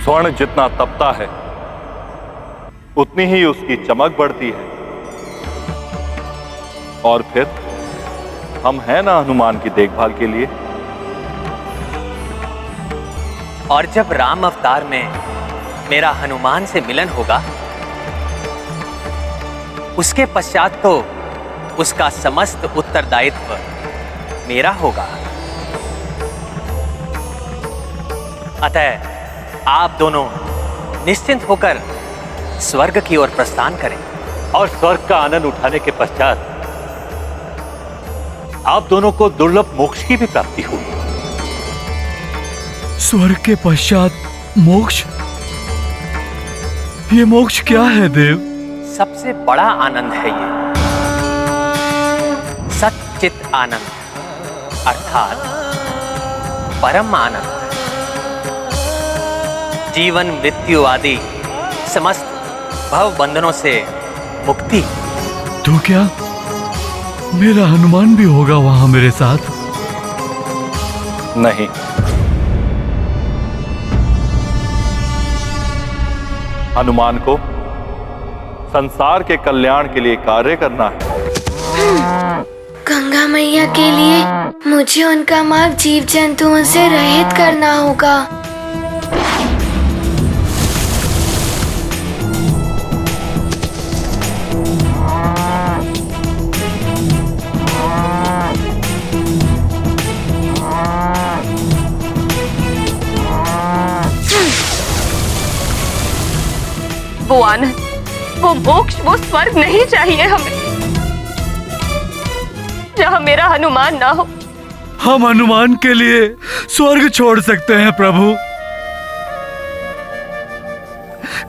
स्वर्ण जितना तपता है उतनी ही उसकी चमक बढ़ती है। और फिर हम हैं ना हनुमान की देखभाल के लिए। और जब राम अवतार में मेरा हनुमान से मिलन होगा, उसके पश्चात तो उसका समस्त उत्तरदायित्व मेरा होगा। अतः आप दोनों निश्चिंत होकर स्वर्ग की ओर प्रस्थान करें। और स्वर्ग का आनंद उठाने के पश्चात आप दोनों को दुर्लभ मोक्ष की भी प्राप्ति होगी। स्वर्ग के पश्चात मोक्ष? ये मोक्ष क्या है देव? सबसे बड़ा आनंद है ये, सच्चित आनंद, अर्थात परम आनंद। जीवन मृत्यु आदि समस्त भव बंधनों से मुक्ति। तो क्या मेरा हनुमान भी होगा वहां मेरे साथ? नहीं, हनुमान को संसार के कल्याण के लिए कार्य करना है। गंगा मैया के लिए मुझे उनका मार्ग जीव जंतुओं से रहित करना होगा। वो आनंद, वो मोक्ष, वो स्वर्ग नहीं चाहिए हमें जहां मेरा हनुमान ना हो। हम हनुमान के लिए स्वर्ग छोड़ सकते हैं प्रभु,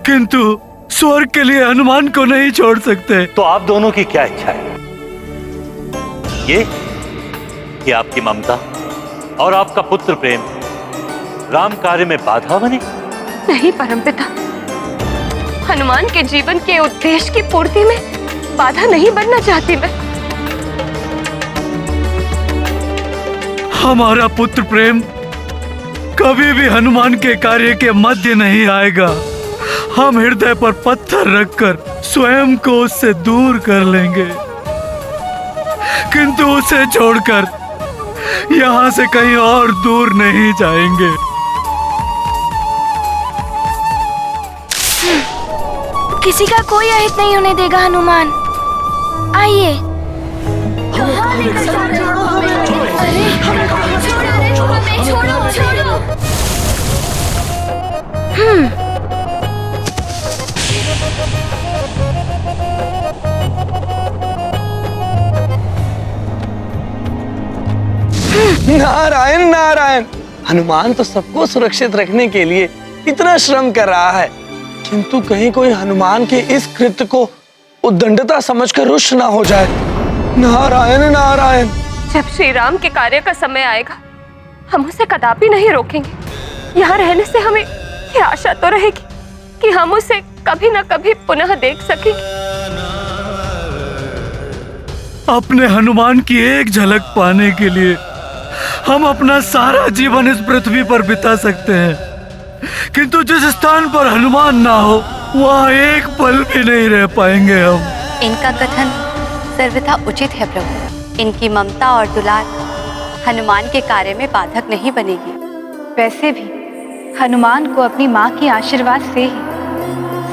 किंतु स्वर्ग के लिए हनुमान को नहीं छोड़ सकते। तो आप दोनों की क्या इच्छा है? ये कि आपकी ममता और आपका पुत्र प्रेम राम कार्य में बाधा बने? नहीं परमपिता, हनुमान के जीवन के उद्देश्य की पूर्ति में बाधा नहीं बनना चाहती मैं। हमारा पुत्र प्रेम कभी भी हनुमान के कार्य के मध्य नहीं आएगा। हम हृदय पर पत्थर रखकर स्वयं को उससे दूर कर लेंगे, किंतु उसे छोड़कर यहाँ से कहीं और दूर नहीं जाएंगे। किसी का कोई अहित नहीं होने देगा हनुमान। आइए। नारायण नारायण, हनुमान तो सबको सुरक्षित रखने के लिए इतना श्रम कर रहा है, किंतु कहीं कोई हनुमान के इस कृत्य को उद्दंडता समझकर रुष्ट ना हो जाए। नारायण नारायण। जब श्री राम के कार्य का समय आएगा, हम उसे कदापि नहीं रोकेंगे। यहाँ रहने से हमें ये आशा तो रहेगी कि हम उसे कभी न कभी पुनः देख सकेंगे। अपने हनुमान की एक झलक पाने के लिए हम अपना सारा जीवन इस पृथ्वी पर बिता सकते हैं, किंतु जिस स्थान पर हनुमान ना हो वहाँ एक पल भी नहीं रह पाएंगे हम। इनका कथन सर्वथा उचित है प्रभु। इनकी ममता और दुलार हनुमान के कार्य में बाधक नहीं बनेगी। वैसे भी हनुमान को अपनी माँ के आशीर्वाद से ही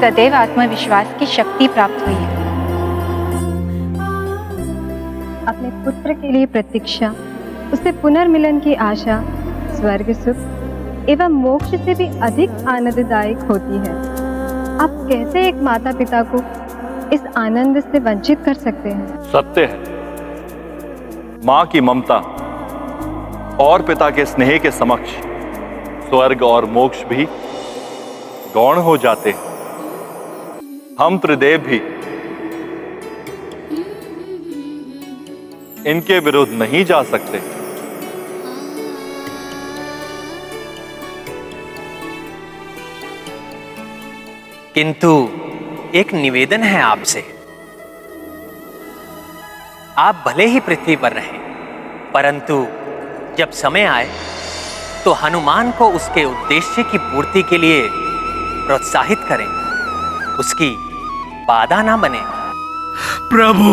सदैव आत्मविश्वास की शक्ति प्राप्त हुई है। अपने पुत्र के लिए प्रतीक्षा, उसे पुनर्मिलन की आशा स्वर्ग सुख एवं मोक्ष से भी अधिक आनंददायक होती है। आप कैसे एक माता पिता को इस आनंद से वंचित कर सकते हैं? सत्य है, माँ की ममता और पिता के स्नेह के समक्ष स्वर्ग और मोक्ष भी गौण हो जाते हैं। हम त्रिदेव भी इनके विरुद्ध नहीं जा सकते। किंतु एक निवेदन है आपसे। आप भले ही पृथ्वी पर रहें, परंतु जब समय आए तो हनुमान को उसके उद्देश्य की पूर्ति के लिए प्रोत्साहित करें, उसकी बाधा ना बने। प्रभु,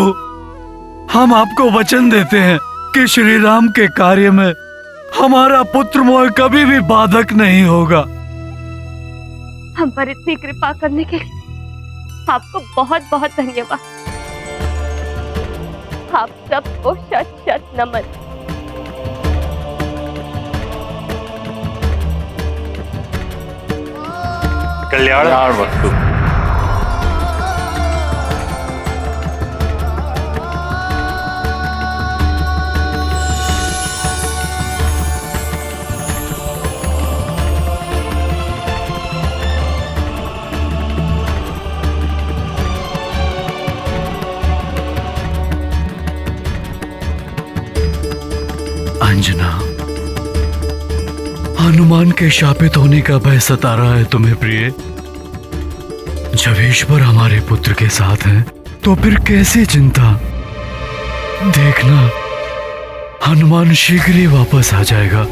हम आपको वचन देते हैं कि श्री राम के कार्य में हमारा पुत्र मोह कभी भी बाधक नहीं होगा। हम पर इतनी कृपा करने के लिए आपको बहुत बहुत धन्यवाद। आप सबको शत शत नमन। कल्याण वस्तु। अंजना, हनुमान के शापित होने का भय सता रहा है तुम्हें प्रिय। जब ईश्वर हमारे पुत्र के साथ है तो फिर कैसी चिंता। देखना, हनुमान शीघ्र ही वापस आ जाएगा।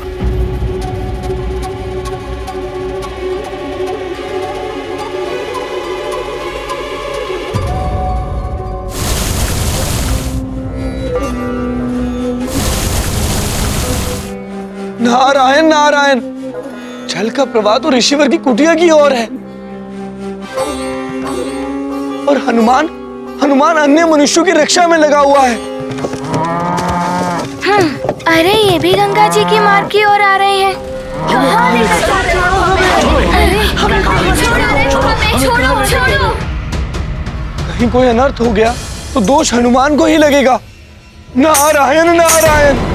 नारायण नारायण, जल का प्रवाह तो ऋषिवर की कुटिया की ओर है और हनुमान अन्य मनुष्यों की रक्षा में लगा हुआ है। अरे ये भी गंगा जी की मार्ग की ओर आ रहे हैं। छोड़ो। कहीं कोई अनर्थ हो गया तो दोष हनुमान को ही लगेगा। नारायण नारायण।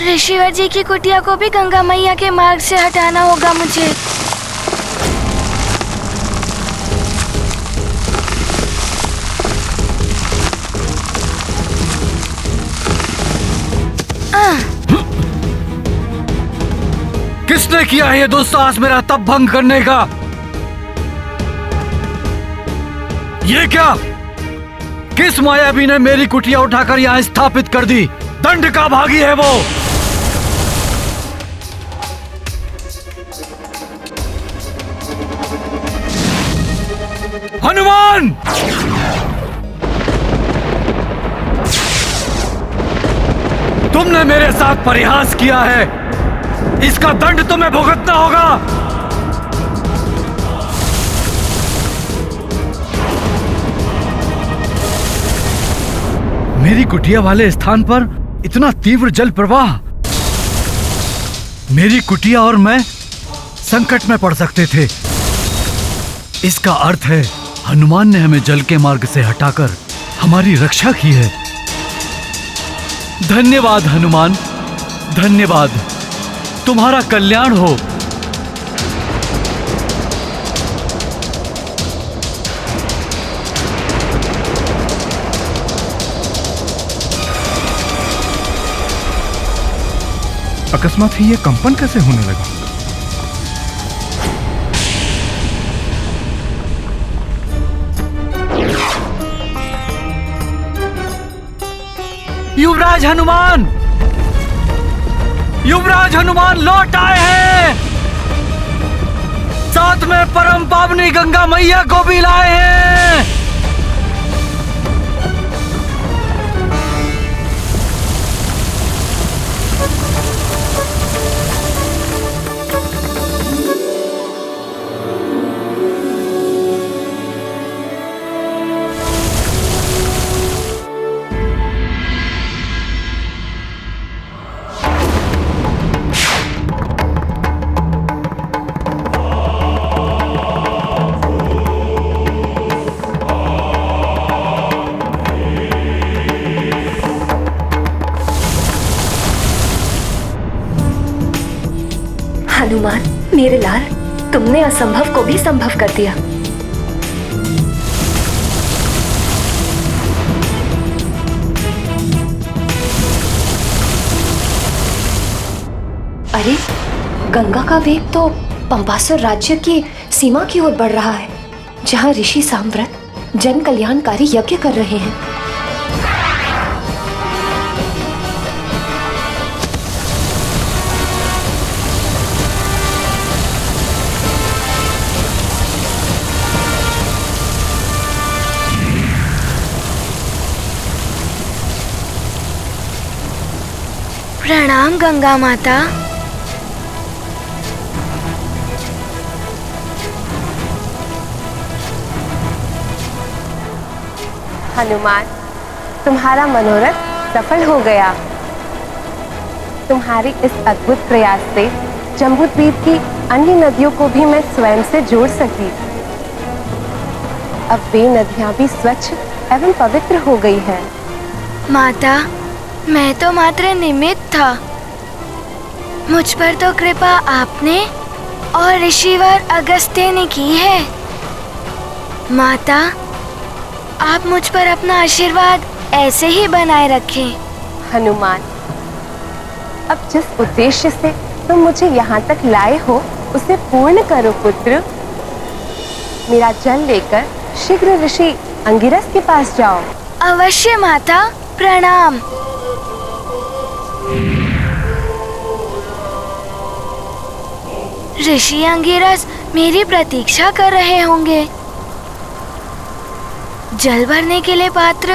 ऋषिवर जी की कुटिया को भी गंगा मैया के मार्ग से हटाना होगा मुझे। किसने किया है ये दुस्साहस मेरा तप भंग करने का? ये क्या? किस मायावी ने मेरी कुटिया उठाकर यहाँ स्थापित कर दी? दंड का भागी है वो। हनुमान! तुमने मेरे साथ परिहास किया है, इसका दंड तुम्हें भुगतना होगा। मेरी कुटिया वाले स्थान पर इतना तीव्र जल प्रवाह, मेरी कुटिया और मैं संकट में पड़ सकते थे। इसका अर्थ है हनुमान ने हमें जल के मार्ग से हटाकर हमारी रक्षा की है। धन्यवाद हनुमान, धन्यवाद। तुम्हारा कल्याण हो। अकस्मात ही ये कंपन कैसे होने लगा? युवराज हनुमान! युवराज हनुमान लौट आए हैं। साथ में परम पावनी गंगा मैया को भी लाए हैं। हनुमान, मेरे लाल, तुमने असंभव को भी संभव कर दिया। अरे, गंगा का वेग तो पंपासुर राज्य की सीमा की ओर बढ़ रहा है, जहाँ ऋषि साम्व्रत जन कल्याणकारी यज्ञ कर रहे हैं। प्रणाम गंगा माता। हनुमान, तुम्हारा मनोरथ सफल हो गया। तुम्हारी इस अद्भुत प्रयास से जम्बूद्वीप की अन्य नदियों को भी मैं स्वयं से जोड़ सकी। अब वे नदियां भी स्वच्छ एवं पवित्र हो गई हैं। माता, मैं तो मात्र निमित्त था। मुझ पर तो कृपा आपने और ऋषिवर अगस्त्य ने की है। माता, आप मुझ पर अपना आशीर्वाद ऐसे ही बनाए रखें। हनुमान, अब जिस उद्देश्य से तुम मुझे यहाँ तक लाए हो उसे पूर्ण करो पुत्र। मेरा जल लेकर शीघ्र ऋषि अंगिरस के पास जाओ। अवश्य माता, प्रणाम। ऋषि अंगिरस मेरी प्रतीक्षा कर रहे होंगे। जल भरने के लिए पात्र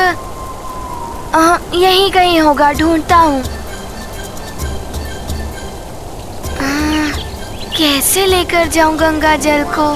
यहीं कहीं होगा, ढूंढता हूँ। कैसे लेकर जाऊं गंगा जल को?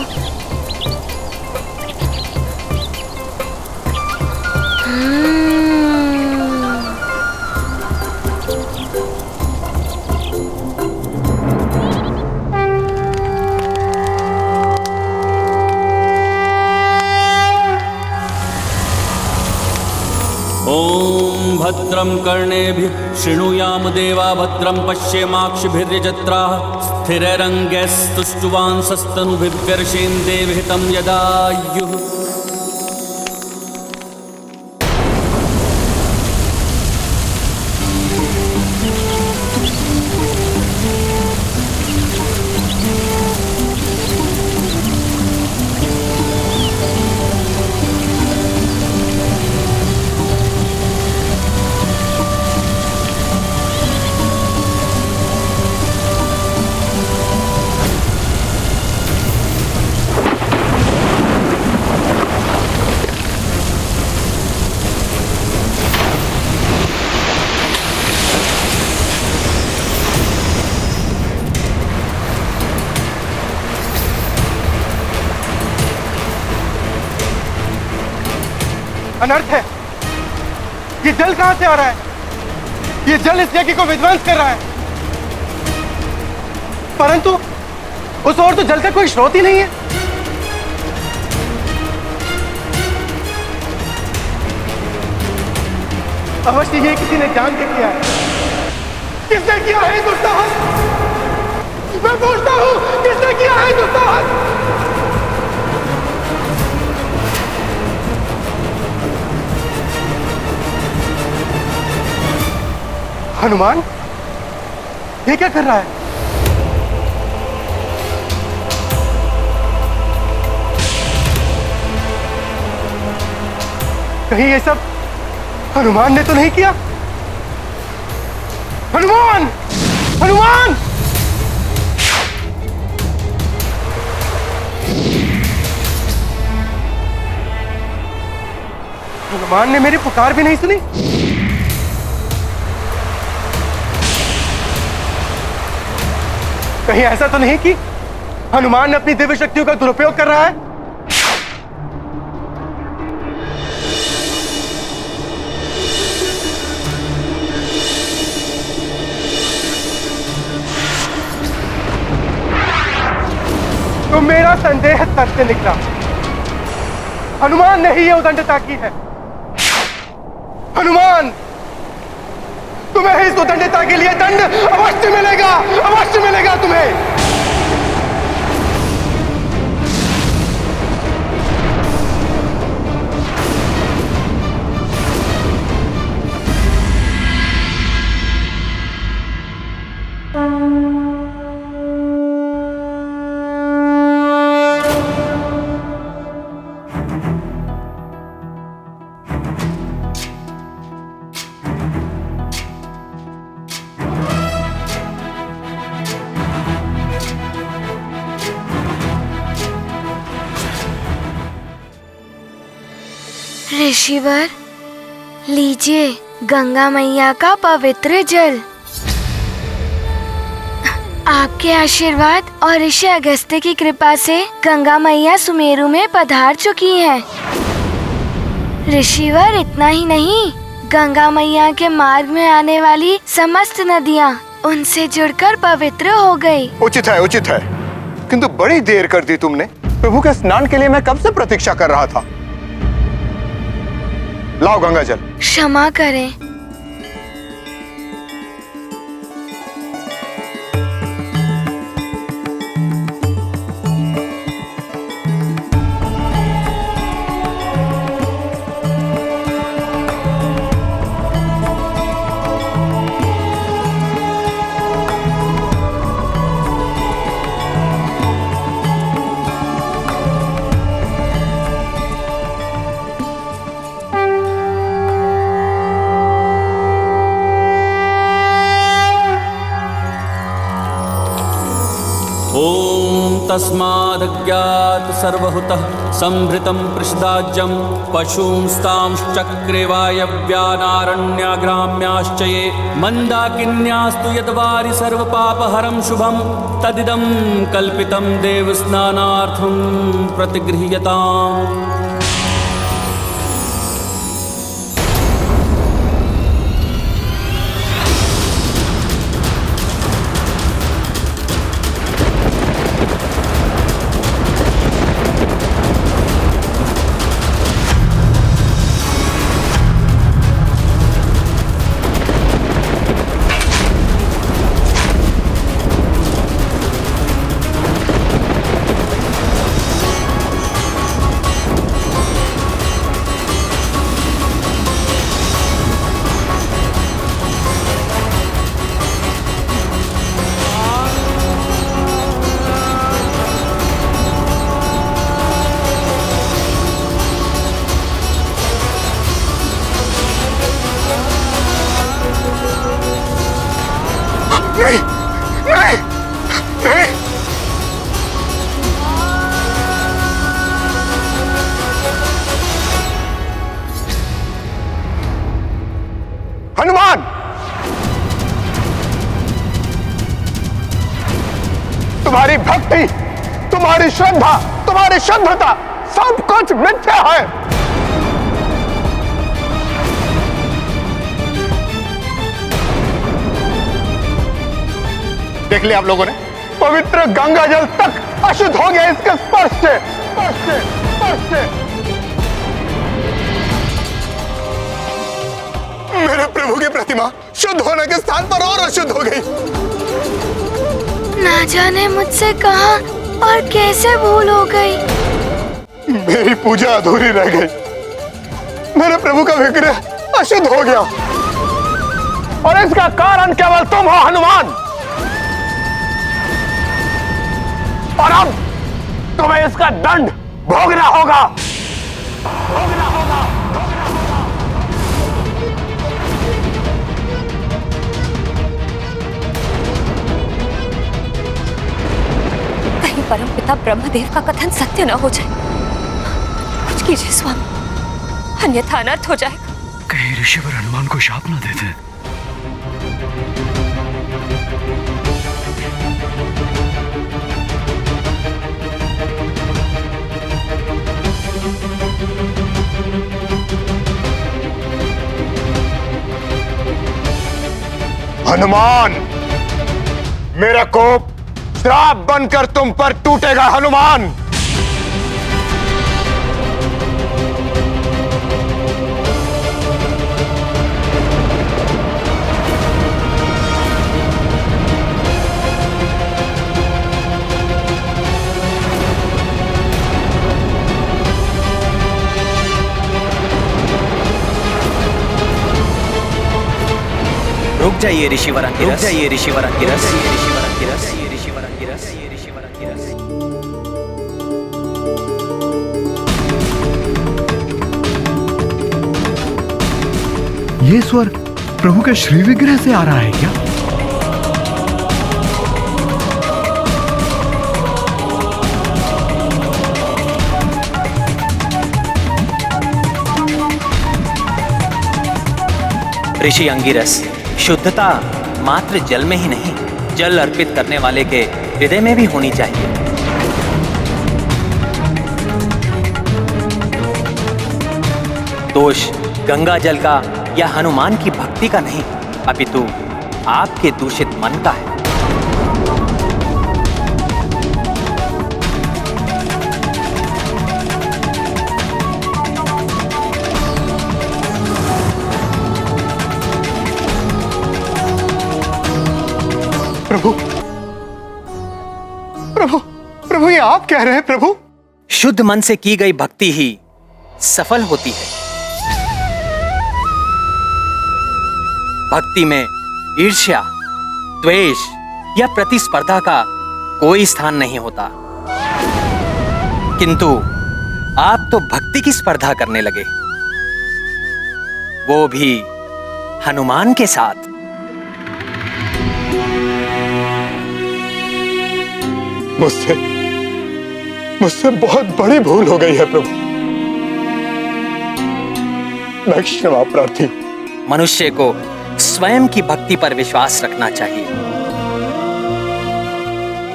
ॐ भद्रं कर्णेभिः शृणुयाम देवा भद्रं पश्येमाक्षिभिर्यजत्राः स्थिरैरङ्गैस्तुष्टुवांसस्तनुभिर्व्यर्षेन्दे यदायुः। अनर्थ है। ये जल कहां से आ रहा है? ये जल इस यज्ञ को विध्वंस कर रहा है, परंतु उस ओर तो जल का कोई स्रोत ही नहीं है। अवश्य ये किसी ने जान के किया है। किसने किया है दुस्साहस? मैं पूछता हूं, किसने किया है दुस्साहस? हनुमान, ये क्या कर रहा है? कहीं ये सब हनुमान ने तो नहीं किया? हनुमान! हनुमान! हनुमान ने मेरी पुकार भी नहीं सुनी। कहीं ऐसा तो नहीं कि हनुमान अपनी दिव्य शक्तियों का दुरुपयोग कर रहा है? तो मेरा संदेह सत्य निकला। हनुमान ने ही ये उदंडता की है। हनुमान, तुम्हें इस उदंडता के लिए दंड अवश्य मिलेगा, अवश्य मिलेगा तुम्हें। ऋषिवर, लीजिए गंगा मैया का पवित्र जल। आपके आशीर्वाद और ऋषि अगस्त्य की कृपा से गंगा मैया सुमेरु में पधार चुकी हैं। ऋषिवर, इतना ही नहीं, गंगा मैया के मार्ग में आने वाली समस्त नदियाँ उनसे जुड़कर पवित्र हो गई। उचित है, उचित है, किंतु बड़ी देर कर दी तुमने। प्रभु के स्नान के लिए मैं कब से प्रतीक्षा कर रहा था। लाओ गंगा जल। क्षमा करें। तस्मादज्ञात सर्वहुतः संभृतं पृषदाज्यं पशूंस्तांश्चक्रे वायव्यानारण्याग्राम्याश्च ये मन्दाकिन्यास्तु यद्वारि सर्वपापहरं शुभं तदिदं कल्पितं देवस्नानार्थं प्रतिगृह्यताम्। नहीं, नहीं, नहीं। हनुमान, तुम्हारी भक्ति, तुम्हारी श्रद्धा, तुम्हारी शुद्धता सब कुछ मिथ्या है। देख लिया आप लोगों ने, पवित्र गंगा जल तक अशुद्ध हो गया इसके स्पर्श से, स्पर्श से, स्पर्श से। मेरे प्रभु की प्रतिमा शुद्ध होने के स्थान पर और अशुद्ध हो गई। ना जाने मुझसे कहाँ और कैसे भूल हो गई। मेरी पूजा अधूरी रह गई, मेरे प्रभु का विग्रह अशुद्ध हो गया, और इसका कारण केवल तुम हो हनुमान। और अब तुम्हें इसका दंड भोगना होगा, भोगना होगा, भोगना होगा। कहीं परमपिता ब्रह्मदेव का कथन सत्य न हो जाए। कुछ कीजिए स्वामी, अन्यथा अनर्थ हो जाएगा। कहीं ऋषिवर हनुमान को शाप न देते। हनुमान, मेरा कोप श्राप बनकर तुम पर टूटेगा हनुमान। रुक जाइए ऋषिवर अंगिरस, रुक जाइए ऋषिवर अंगिरस, ऋषिवर अंगिरस, ऋषिवर अंगिरस, ऋषिवर अंगिरस। ये स्वर प्रभु के श्री विग्रह से आ रहा है क्या? ऋषि अंगिरस, शुद्धता मात्र जल में ही नहीं, जल अर्पित करने वाले के हृदय में भी होनी चाहिए। दोष गंगा जल का या हनुमान की भक्ति का नहीं, अपितु आपके दूषित मन का है। प्रभु, प्रभु, प्रभु, ये आप कह रहे हैं प्रभु? शुद्ध मन से की गई भक्ति ही सफल होती है। भक्ति में ईर्ष्या, द्वेष या प्रतिस्पर्धा का कोई स्थान नहीं होता। किंतु आप तो भक्ति की स्पर्धा करने लगे, वो भी हनुमान के साथ। मुझसे बहुत बड़ी भूल हो गई है प्रभु। मैं क्षमा प्रार्थी हूं। मनुष्य को स्वयं की भक्ति पर विश्वास रखना चाहिए।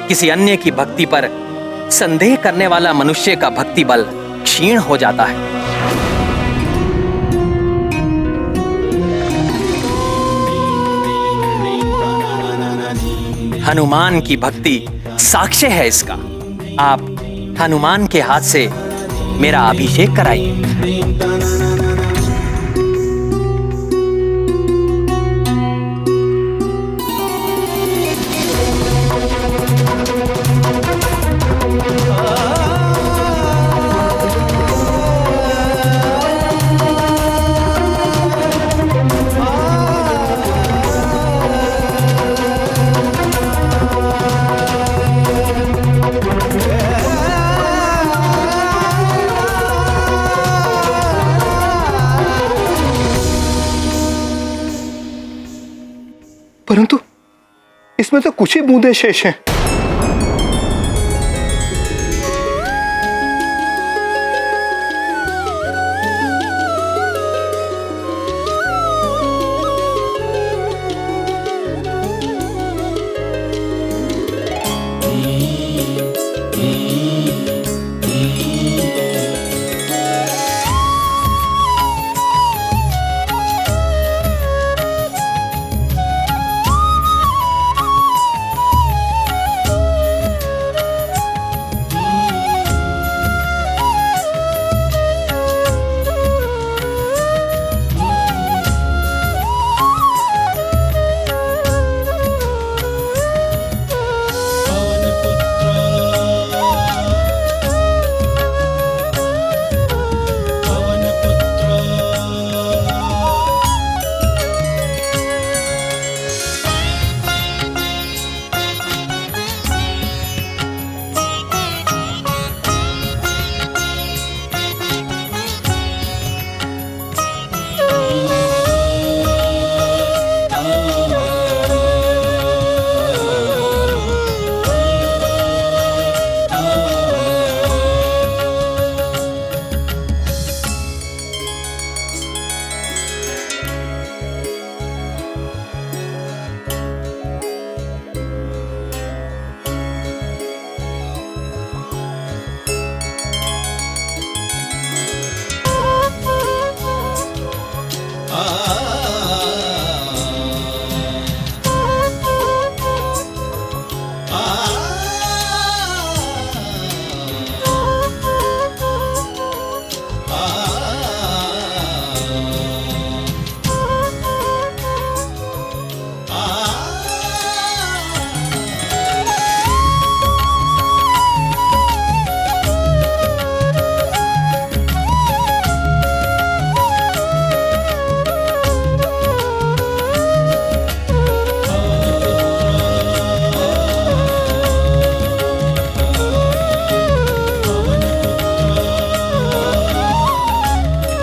किसी अन्य की भक्ति पर संदेह करने वाला मनुष्य का भक्ति बल क्षीण हो जाता है। हनुमान की भक्ति साक्ष्य है इसका। आप हनुमान के हाथ से मेरा अभिषेक कराइए। परंतु इसमें तो कुछ ही बूंदे शेष हैं।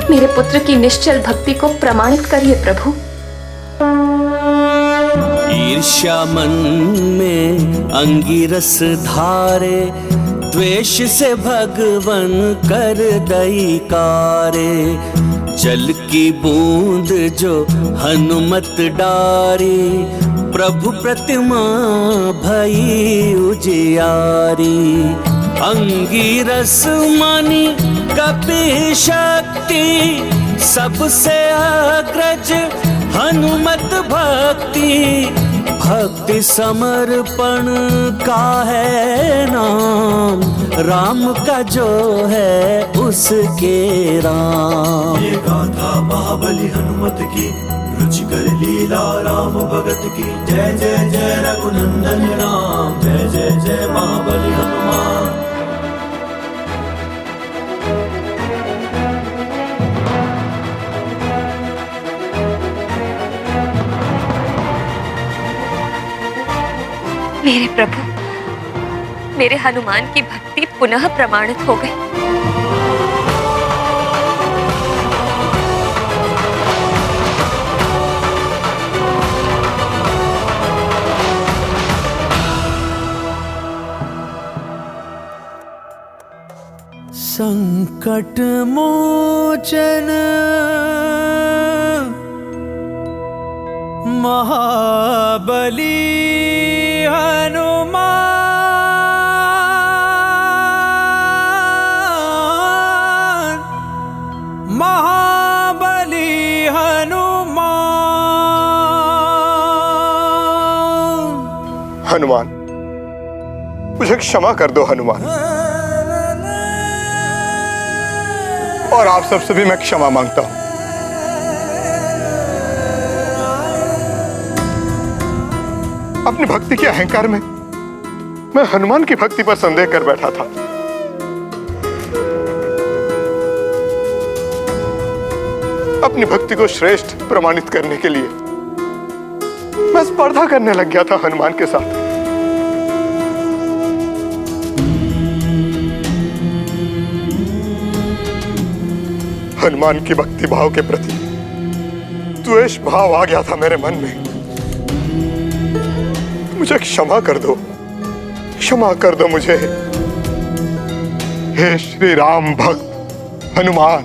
मेरे पुत्र की निश्चल भक्ति को प्रमाणित करिए प्रभु। ईर्ष्या मन में अंगिरस धारे, द्वेष से भगवन कर दई कारे। जल की बूंद जो हनुमत डारी, प्रभु प्रतिमा भई उजियारी। अंगिरस मानी कपि शक्ति, सबसे अग्रज हनुमत भक्ति। भक्ति समर्पण का है नाम, राम का जो है उसके राम। ये गाथा महाबली हनुमत की, रुचिकर लीला राम भगत की। जय जय जय रघुनंदन राम, जय जय जय महाबली हनुमान। मेरे प्रभु, मेरे हनुमान की भक्ति पुनः प्रमाणित हो गई। संकट मोचन महाबली हनुमान, महाबली हनुमान। हनुमान, मुझे क्षमा कर दो हनुमान, और आप सबसे भी मैं क्षमा मांगता हूं। अपनी भक्ति के अहंकार में मैं हनुमान की भक्ति पर संदेह कर बैठा था। अपनी भक्ति को श्रेष्ठ प्रमाणित करने के लिए मैं स्पर्धा करने लग गया था हनुमान के साथ। हनुमान की भक्ति भाव के प्रति द्वेष भाव आ गया था मेरे मन में। मुझे क्षमा कर दो, क्षमा कर दो मुझे, हे श्री राम भक्त हनुमान।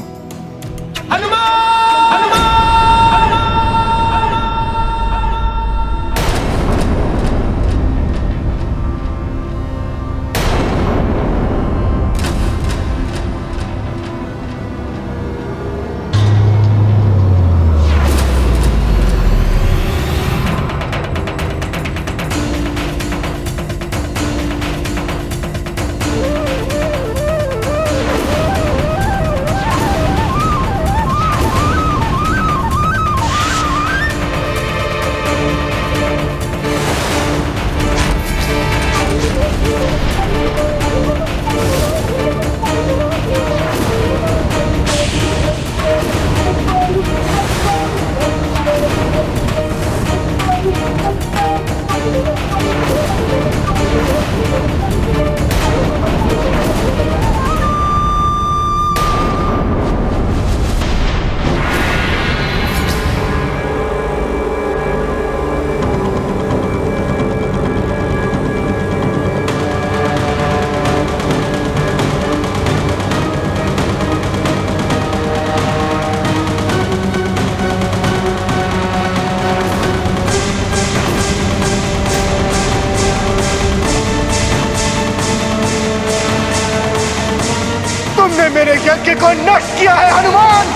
तुमने मेरे यज्ञ को नष्ट किया है हनुमान।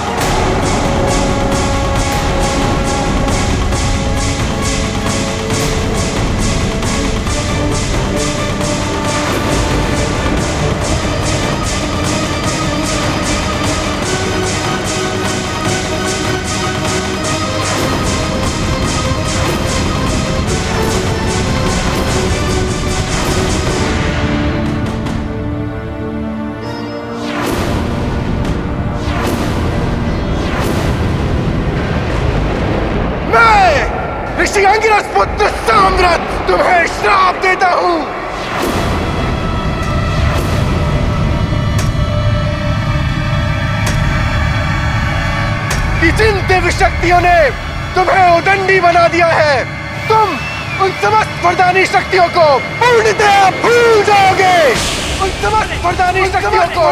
ऋषि अंगिरस पुत्र साम्राट तुम्हें श्राप देता हूं कि जिन दिव्य शक्तियों ने तुम्हें उदंडी बना दिया है, तुम उन समस्त वरदानी शक्तियों को पूर्णतः भूल जाओगे। उन समस्त वरदानी शक्तियों को